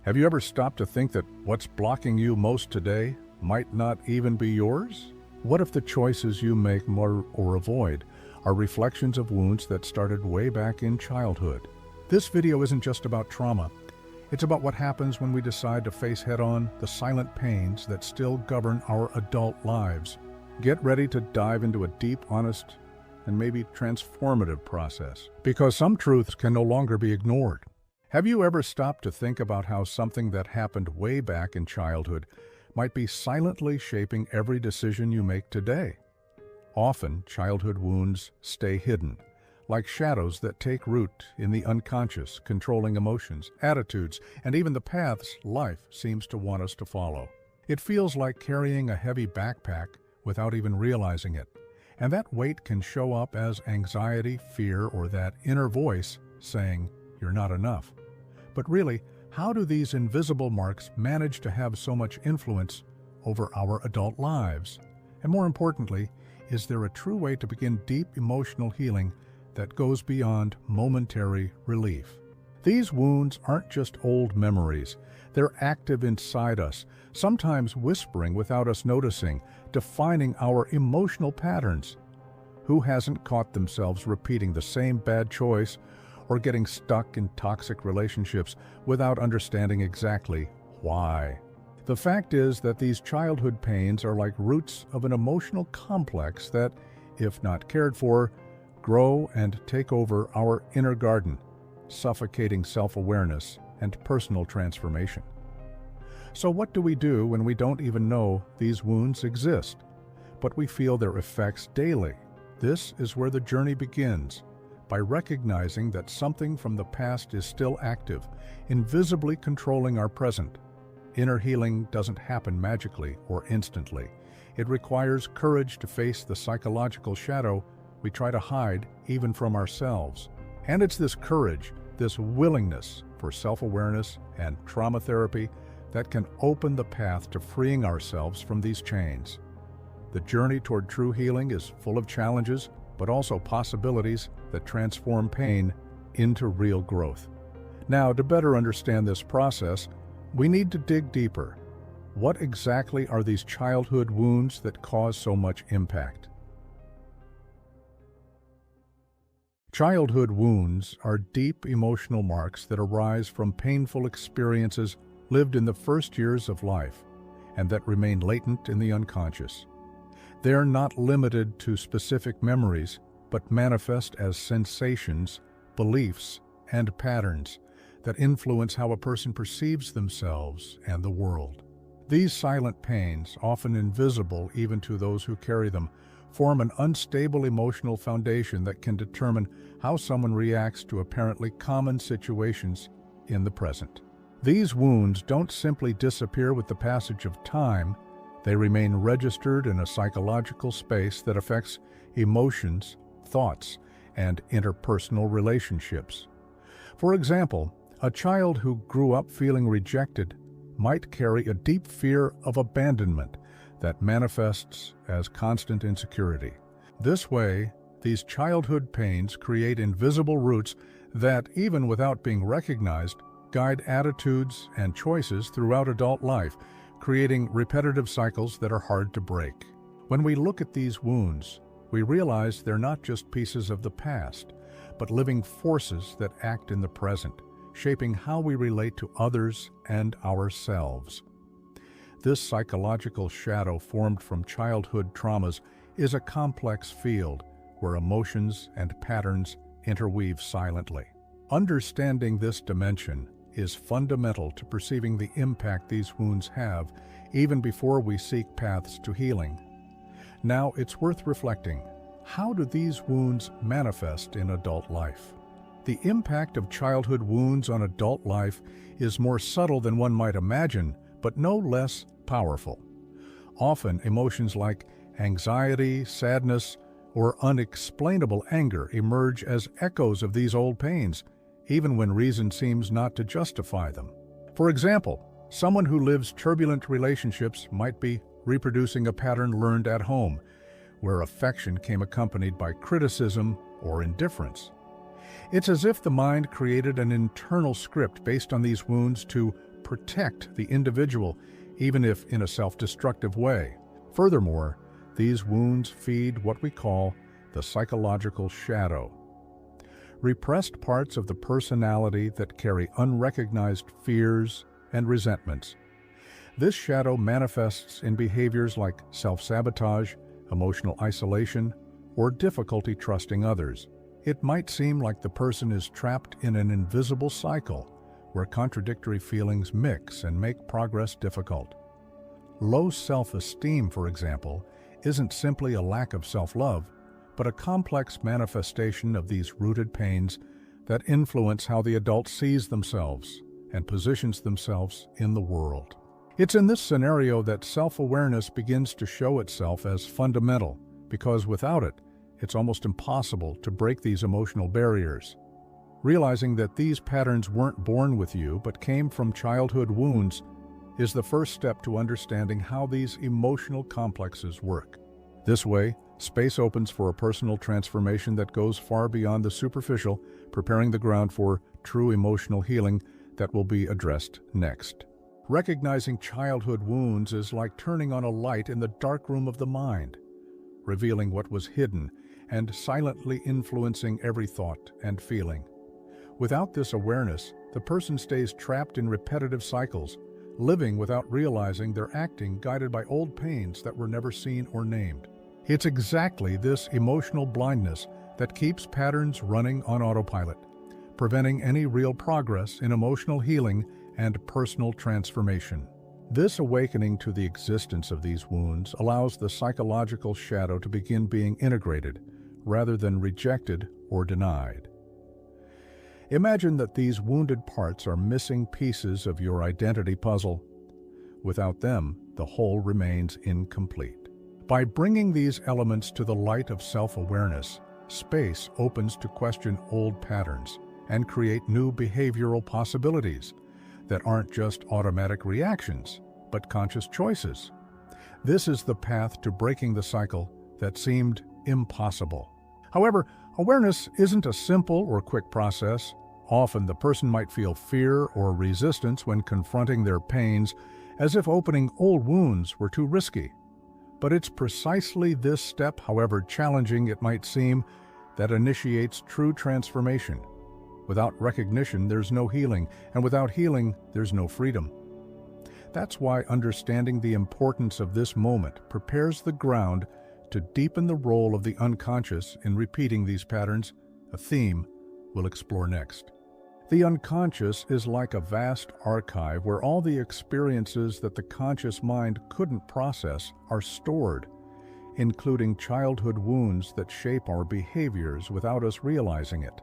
Have you ever stopped to think that what's blocking you most today might not even be yours? What if the choices you make more or avoid are reflections of wounds that started way back in childhood? This video isn't just about trauma. It's about what happens when we decide to face head-on the silent pains that still govern our adult lives. Get ready to dive into a deep, honest, and maybe transformative process, because some truths can no longer be ignored. Have you ever stopped to think about how something that happened way back in childhood might be silently shaping every decision you make today? Often, childhood wounds stay hidden, like shadows that take root in the unconscious, controlling emotions, attitudes, and even the paths life seems to want us to follow. It feels like carrying a heavy backpack without even realizing it, and that weight can show up as anxiety, fear, or that inner voice saying, "You're not enough." But really, how do these invisible marks manage to have so much influence over our adult lives? And more importantly, is there a true way to begin deep emotional healing that goes beyond momentary relief? These wounds aren't just old memories. They're active inside us, sometimes whispering without us noticing, defining our emotional patterns. Who hasn't caught themselves repeating the same bad choice or getting stuck in toxic relationships without understanding exactly why? The fact is that these childhood pains are like roots of an emotional complex that, if not cared for, grow and take over our inner garden, suffocating self-awareness and personal transformation. So what do we do when we don't even know these wounds exist, but we feel their effects daily? This is where the journey begins, by recognizing that something from the past is still active, invisibly controlling our present. Inner healing doesn't happen magically or instantly. It requires courage to face the psychological shadow we try to hide even from ourselves. And it's this courage, this willingness for self-awareness and trauma therapy that can open the path to freeing ourselves from these chains. The journey toward true healing is full of challenges, but also possibilities that transform pain into real growth. Now, to better understand this process, we need to dig deeper. What exactly are these childhood wounds that cause so much impact? Childhood wounds are deep emotional marks that arise from painful experiences lived in the first years of life and that remain latent in the unconscious. They are not limited to specific memories, but manifest as sensations, beliefs, and patterns that influence how a person perceives themselves and the world. These silent pains, often invisible even to those who carry them, form an unstable emotional foundation that can determine how someone reacts to apparently common situations in the present. These wounds don't simply disappear with the passage of time. They remain registered in a psychological space that affects emotions, thoughts, and interpersonal relationships. For example, a child who grew up feeling rejected might carry a deep fear of abandonment that manifests as constant insecurity. This way, these childhood pains create invisible roots that, even without being recognized, guide attitudes and choices throughout adult life, creating repetitive cycles that are hard to break. When we look at these wounds, we realize they're not just pieces of the past, but living forces that act in the present, shaping how we relate to others and ourselves. This psychological shadow formed from childhood traumas is a complex field where emotions and patterns interweave silently. Understanding this dimension is fundamental to perceiving the impact these wounds have even before we seek paths to healing. Now, it's worth reflecting. How do these wounds manifest in adult life? The impact of childhood wounds on adult life is more subtle than one might imagine, but no less powerful. Often, emotions like anxiety, sadness, or unexplainable anger emerge as echoes of these old pains, even when reason seems not to justify them. For example, someone who lives turbulent relationships might be reproducing a pattern learned at home, where affection came accompanied by criticism or indifference. It's as if the mind created an internal script based on these wounds to protect the individual, even if in a self-destructive way. Furthermore, these wounds feed what we call the psychological shadow. Repressed parts of the personality that carry unrecognized fears and resentments. This shadow manifests in behaviors like self-sabotage, emotional isolation, or difficulty trusting others. It might seem like the person is trapped in an invisible cycle where contradictory feelings mix and make progress difficult. Low self-esteem, for example, isn't simply a lack of self-love, but a complex manifestation of these rooted pains that influence how the adult sees themselves and positions themselves in the world. It's in this scenario that self-awareness begins to show itself as fundamental, because without it, it's almost impossible to break these emotional barriers. Realizing that these patterns weren't born with you but came from childhood wounds is the first step to understanding how these emotional complexes work. This way, space opens for a personal transformation that goes far beyond the superficial, preparing the ground for true emotional healing that will be addressed next. Recognizing childhood wounds is like turning on a light in the dark room of the mind, revealing what was hidden and silently influencing every thought and feeling. Without this awareness, the person stays trapped in repetitive cycles, living without realizing they're acting guided by old pains that were never seen or named. It's exactly this emotional blindness that keeps patterns running on autopilot, preventing any real progress in emotional healing and personal transformation. This awakening to the existence of these wounds allows the psychological shadow to begin being integrated, rather than rejected or denied. Imagine that these wounded parts are missing pieces of your identity puzzle. Without them, the whole remains incomplete. By bringing these elements to the light of self-awareness, space opens to question old patterns and create new behavioral possibilities that aren't just automatic reactions, but conscious choices. This is the path to breaking the cycle that seemed impossible. However, awareness isn't a simple or quick process. Often the person might feel fear or resistance when confronting their pains, as if opening old wounds were too risky. But it's precisely this step, however challenging it might seem, that initiates true transformation. Without recognition, there's no healing, and without healing, there's no freedom. That's why understanding the importance of this moment prepares the ground to deepen the role of the unconscious in repeating these patterns, a theme we'll explore next. The unconscious is like a vast archive where all the experiences that the conscious mind couldn't process are stored, including childhood wounds that shape our behaviors without us realizing it.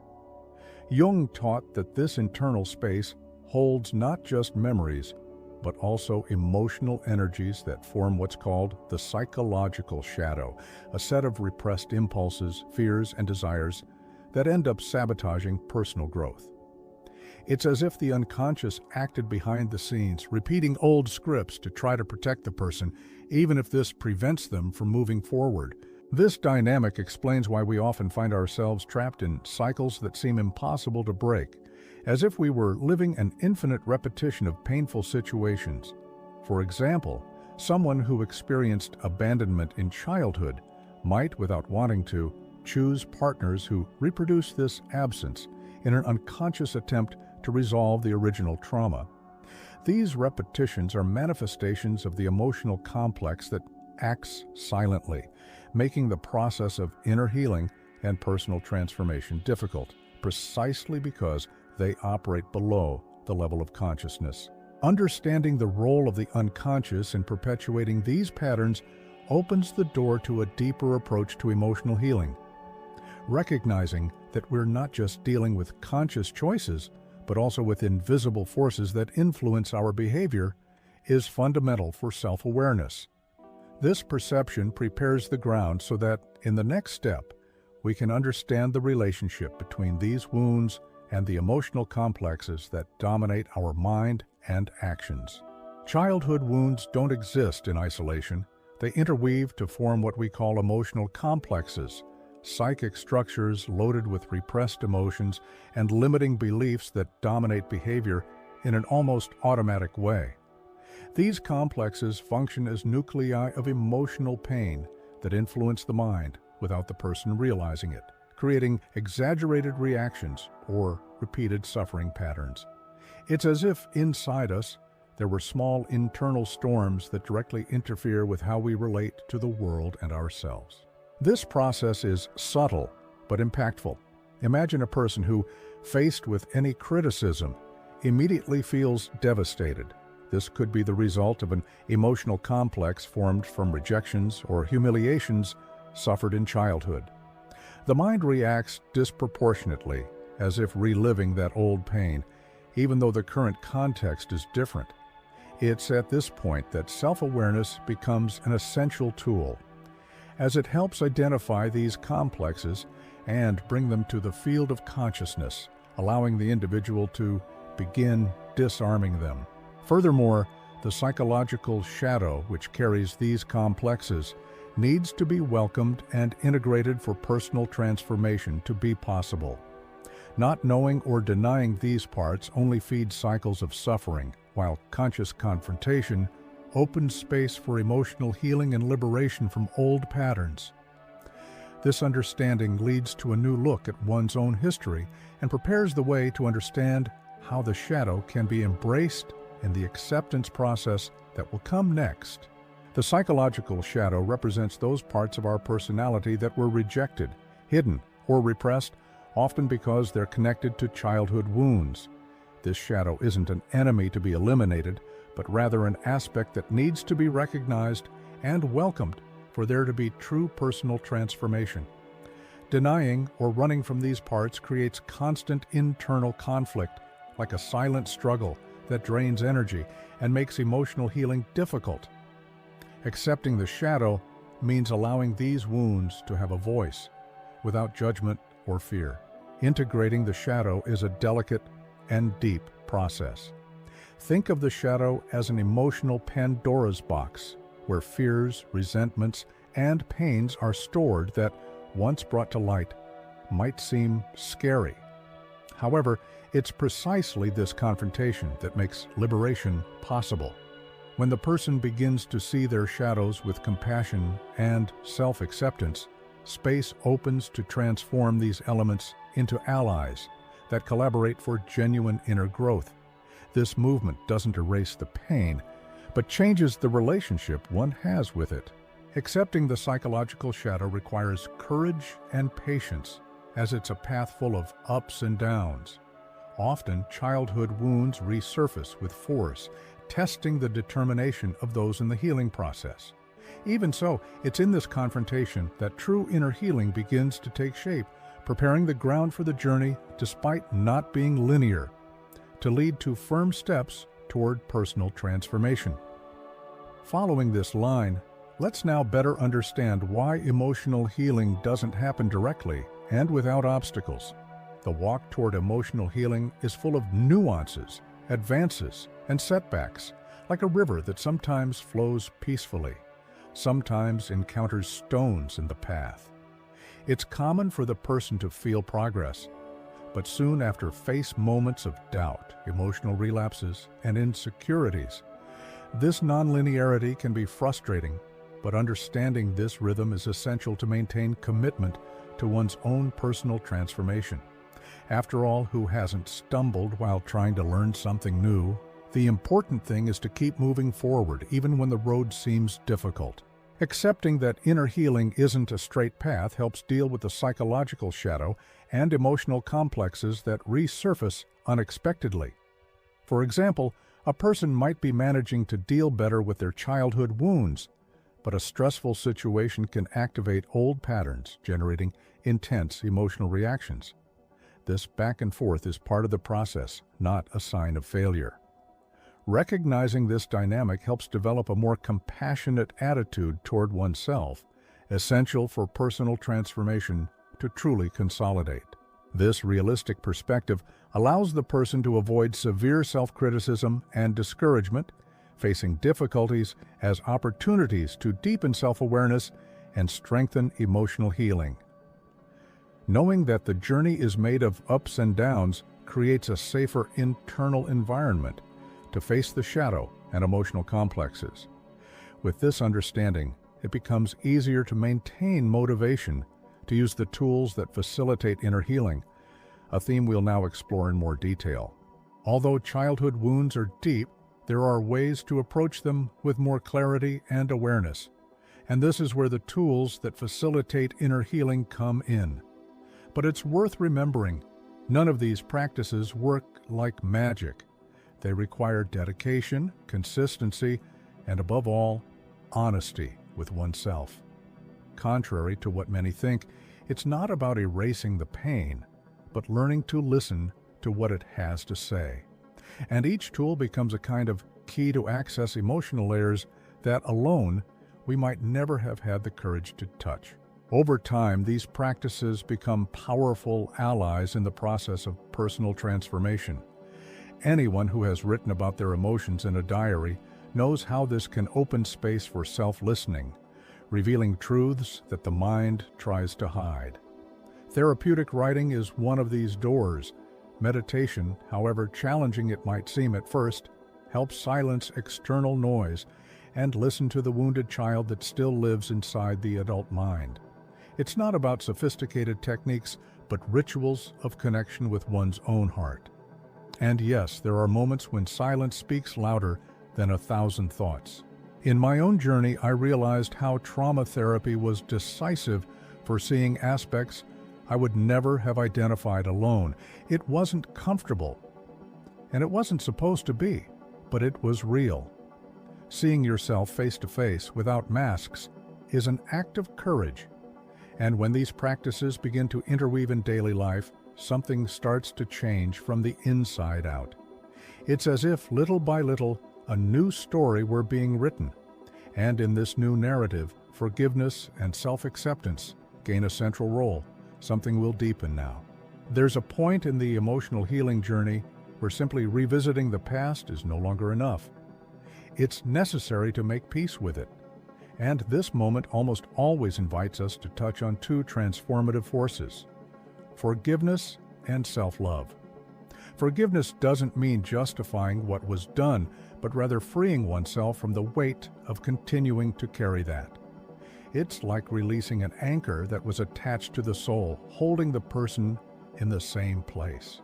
Jung taught that this internal space holds not just memories, but also emotional energies that form what's called the psychological shadow, a set of repressed impulses, fears, and desires that end up sabotaging personal growth. It's as if the unconscious acted behind the scenes, repeating old scripts to try to protect the person, even if this prevents them from moving forward. This dynamic explains why we often find ourselves trapped in cycles that seem impossible to break, as if we were living an infinite repetition of painful situations. For example, someone who experienced abandonment in childhood might, without wanting to, choose partners who reproduce this absence in an unconscious attempt to resolve the original trauma. These repetitions are manifestations of the emotional complex that acts silently, making the process of inner healing and personal transformation difficult, precisely because they operate below the level of consciousness. Understanding the role of the unconscious in perpetuating these patterns opens the door to a deeper approach to emotional healing. Recognizing that we're not just dealing with conscious choices, but also with invisible forces that influence our behavior, is fundamental for self-awareness. This perception prepares the ground so that, in the next step, we can understand the relationship between these wounds and the emotional complexes that dominate our mind and actions. Childhood wounds don't exist in isolation. They interweave to form what we call emotional complexes, psychic structures loaded with repressed emotions and limiting beliefs that dominate behavior in an almost automatic way. These complexes function as nuclei of emotional pain that influence the mind without the person realizing it, creating exaggerated reactions or repeated suffering patterns. It's as if inside us there were small internal storms that directly interfere with how we relate to the world and ourselves. This process is subtle but impactful. Imagine a person who, faced with any criticism, immediately feels devastated. This could be the result of an emotional complex formed from rejections or humiliations suffered in childhood. The mind reacts disproportionately, as if reliving that old pain, even though the current context is different. It's at this point that self-awareness becomes an essential tool, as it helps identify these complexes and bring them to the field of consciousness, allowing the individual to begin disarming them. Furthermore, the psychological shadow which carries these complexes needs to be welcomed and integrated for personal transformation to be possible. Not knowing or denying these parts only feeds cycles of suffering, while conscious confrontation opens space for emotional healing and liberation from old patterns. This understanding leads to a new look at one's own history and prepares the way to understand how the shadow can be embraced in the acceptance process that will come next. The psychological shadow represents those parts of our personality that were rejected, hidden, or repressed, often because they're connected to childhood wounds. This shadow isn't an enemy to be eliminated, but rather an aspect that needs to be recognized and welcomed for there to be true personal transformation. Denying or running from these parts creates constant internal conflict, like a silent struggle that drains energy and makes emotional healing difficult. Accepting the shadow means allowing these wounds to have a voice, without judgment or fear. Integrating the shadow is a delicate and deep process. Think of the shadow as an emotional Pandora's box, where fears, resentments, and pains are stored that, once brought to light, might seem scary. However, it's precisely this confrontation that makes liberation possible. When the person begins to see their shadows with compassion and self-acceptance, space opens to transform these elements into allies that collaborate for genuine inner growth. This movement doesn't erase the pain, but changes the relationship one has with it. Accepting the psychological shadow requires courage and patience, as it's a path full of ups and downs. Often, childhood wounds resurface with force, testing the determination of those in the healing process. Even so, it's in this confrontation that true inner healing begins to take shape, preparing the ground for the journey despite not being linear, to lead to firm steps toward personal transformation. Following this line, let's now better understand why emotional healing doesn't happen directly and without obstacles. The walk toward emotional healing is full of nuances, advances, and setbacks, like a river that sometimes flows peacefully, sometimes encounters stones in the path. It's common for the person to feel progress, but soon after face moments of doubt, emotional relapses, and insecurities. This nonlinearity can be frustrating, but understanding this rhythm is essential to maintain commitment to one's own personal transformation. After all, who hasn't stumbled while trying to learn something new? The important thing is to keep moving forward even when the road seems difficult. Accepting that inner healing isn't a straight path helps deal with the psychological shadow and emotional complexes that resurface unexpectedly. For example, a person might be managing to deal better with their childhood wounds, but a stressful situation can activate old patterns, generating intense emotional reactions. This back and forth is part of the process, not a sign of failure. Recognizing this dynamic helps develop a more compassionate attitude toward oneself, essential for personal transformation to truly consolidate. This realistic perspective allows the person to avoid severe self-criticism and discouragement, facing difficulties as opportunities to deepen self-awareness and strengthen emotional healing. Knowing that the journey is made of ups and downs creates a safer internal environment to face the shadow and emotional complexes. With this understanding, it becomes easier to maintain motivation to use the tools that facilitate inner healing, a theme we'll now explore in more detail. Although childhood wounds are deep, there are ways to approach them with more clarity and awareness. And this is where the tools that facilitate inner healing come in. But it's worth remembering, none of these practices work like magic. They require dedication, consistency, and above all, honesty with oneself. Contrary to what many think, it's not about erasing the pain, but learning to listen to what it has to say. And each tool becomes a kind of key to access emotional layers that alone we might never have had the courage to touch. Over time, these practices become powerful allies in the process of personal transformation. Anyone who has written about their emotions in a diary knows how this can open space for self-listening, revealing truths that the mind tries to hide. Therapeutic writing is one of these doors. Meditation, however challenging it might seem at first, helps silence external noise and listen to the wounded child that still lives inside the adult mind. It's not about sophisticated techniques, but rituals of connection with one's own heart. And yes, there are moments when silence speaks louder than 1,000 thoughts. In my own journey, I realized how trauma therapy was decisive for seeing aspects I would never have identified alone. It wasn't comfortable, and it wasn't supposed to be, but it was real. Seeing yourself face to face without masks is an act of courage. And when these practices begin to interweave in daily life, something starts to change from the inside out. It's as if, little by little, a new story were being written. And in this new narrative, forgiveness and self-acceptance gain a central role, something we'll deepen now. There's a point in the emotional healing journey where simply revisiting the past is no longer enough. It's necessary to make peace with it. And this moment almost always invites us to touch on two transformative forces: forgiveness and self-love. Forgiveness doesn't mean justifying what was done, but rather freeing oneself from the weight of continuing to carry that. It's like releasing an anchor that was attached to the soul, holding the person in the same place.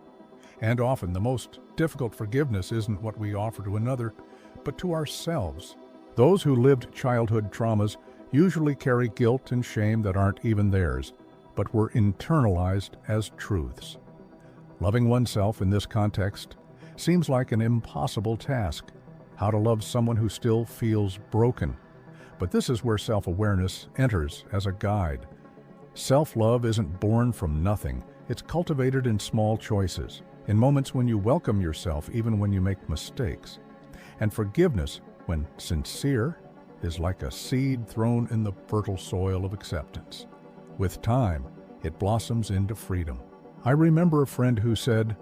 And often the most difficult forgiveness isn't what we offer to another, but to ourselves. Those who lived childhood traumas usually carry guilt and shame that aren't even theirs, but were internalized as truths. Loving oneself in this context seems like an impossible task. How to love someone who still feels broken? But this is where self-awareness enters as a guide. Self-love isn't born from nothing. It's cultivated in small choices, in moments when you welcome yourself even when you make mistakes. And forgiveness, when sincere, is like a seed thrown in the fertile soil of acceptance. With time, it blossoms into freedom. I remember a friend who said,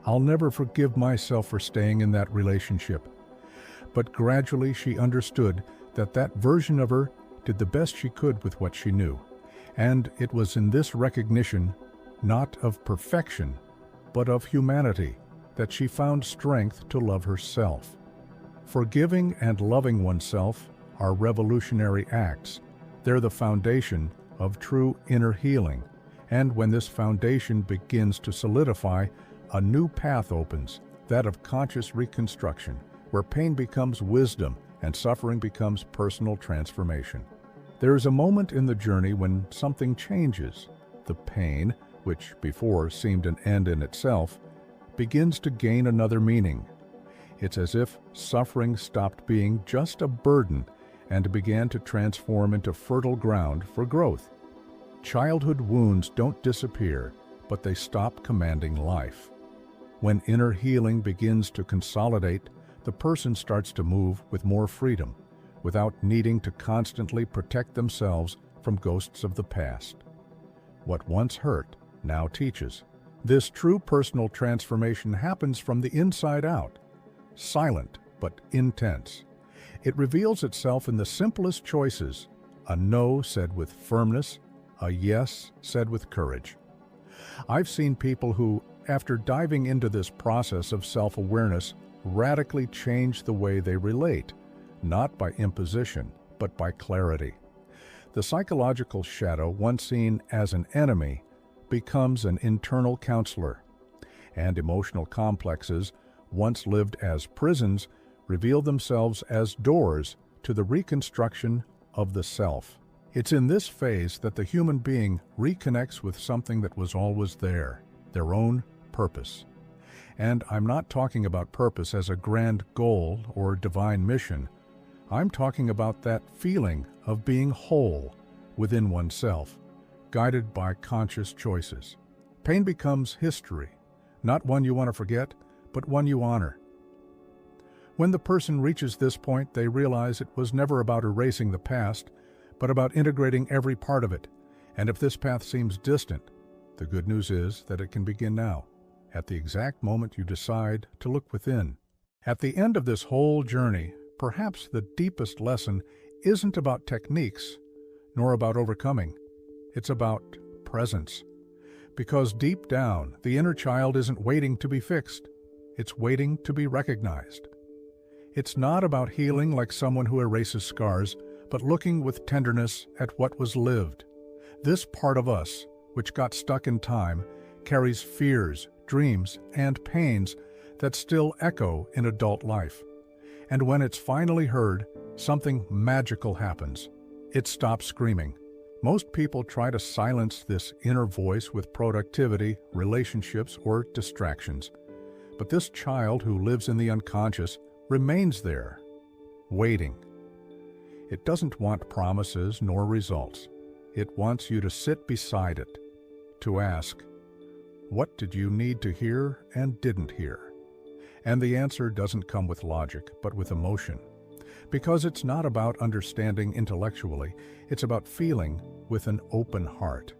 "I'll never forgive myself for staying in that relationship." But gradually she understood that that version of her did the best she could with what she knew. And it was in this recognition, not of perfection, but of humanity, that she found strength to love herself. Forgiving and loving oneself are revolutionary acts. They're the foundation of true inner healing. And when this foundation begins to solidify, a new path opens, that of conscious reconstruction, where pain becomes wisdom and suffering becomes personal transformation. There is a moment in the journey when something changes. The pain, which before seemed an end in itself, begins to gain another meaning. It's as if suffering stopped being just a burden and began to transform into fertile ground for growth. Childhood wounds don't disappear, but they stop commanding life. When inner healing begins to consolidate, the person starts to move with more freedom, without needing to constantly protect themselves from ghosts of the past. What once hurt now teaches. This true personal transformation happens from the inside out, silent but intense. It reveals itself in the simplest choices, a no said with firmness, a yes said with courage. I've seen people who, after diving into this process of self-awareness, radically change the way they relate, not by imposition, but by clarity. The psychological shadow, once seen as an enemy, becomes an internal counselor, and emotional complexes, once lived as prisons, reveal themselves as doors to the reconstruction of the self. It's in this phase that the human being reconnects with something that was always there, their own purpose. And I'm not talking about purpose as a grand goal or divine mission. I'm talking about that feeling of being whole within oneself, guided by conscious choices. Pain becomes history, not one you want to forget, but one you honor. When the person reaches this point, they realize it was never about erasing the past, but about integrating every part of it. And if this path seems distant, the good news is that it can begin now, at the exact moment you decide to look within. At the end of this whole journey, perhaps the deepest lesson isn't about techniques, nor about overcoming. It's about presence. Because deep down, the inner child isn't waiting to be fixed. It's waiting to be recognized. It's not about healing like someone who erases scars, but looking with tenderness at what was lived. This part of us, which got stuck in time, carries fears, dreams, and pains that still echo in adult life. And when it's finally heard, something magical happens. It stops screaming. Most people try to silence this inner voice with productivity, relationships, or distractions. But this child who lives in the unconscious remains there, waiting. It doesn't want promises nor results. It wants you to sit beside it, to ask, what did you need to hear and didn't hear? And the answer doesn't come with logic, but with emotion. Because it's not about understanding intellectually, it's about feeling with an open heart.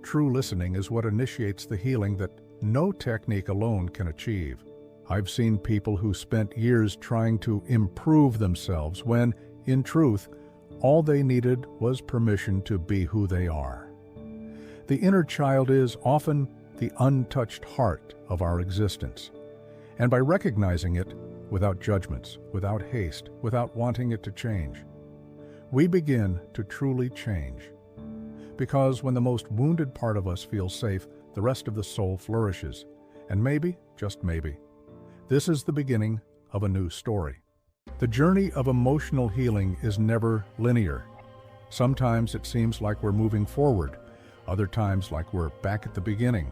True listening is what initiates the healing that no technique alone can achieve. I've seen people who spent years trying to improve themselves when, in truth, all they needed was permission to be who they are. The inner child is often the untouched heart of our existence. And by recognizing it, without judgments, without haste, without wanting it to change, we begin to truly change. Because when the most wounded part of us feels safe, the rest of the soul flourishes. And maybe, just maybe, this is the beginning of a new story. The journey of emotional healing is never linear. Sometimes it seems like we're moving forward, other times like we're back at the beginning.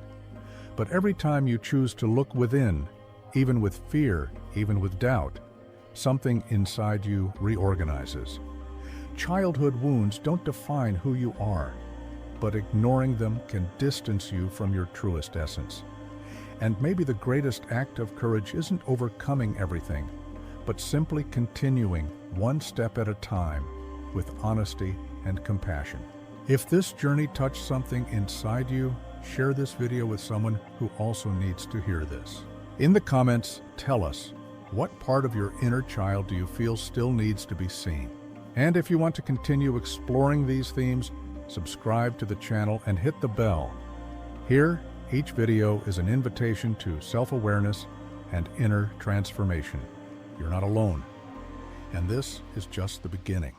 But every time you choose to look within, even with fear, even with doubt, something inside you reorganizes. Childhood wounds don't define who you are, but ignoring them can distance you from your truest essence. And maybe the greatest act of courage isn't overcoming everything, but simply continuing one step at a time with honesty and compassion. If this journey touched something inside you, share this video with someone who also needs to hear this. In the comments, tell us, what part of your inner child do you feel still needs to be seen? And if you want to continue exploring these themes, subscribe to the channel and hit the bell. Here, each video is an invitation to self-awareness and inner transformation. You're not alone. And this is just the beginning.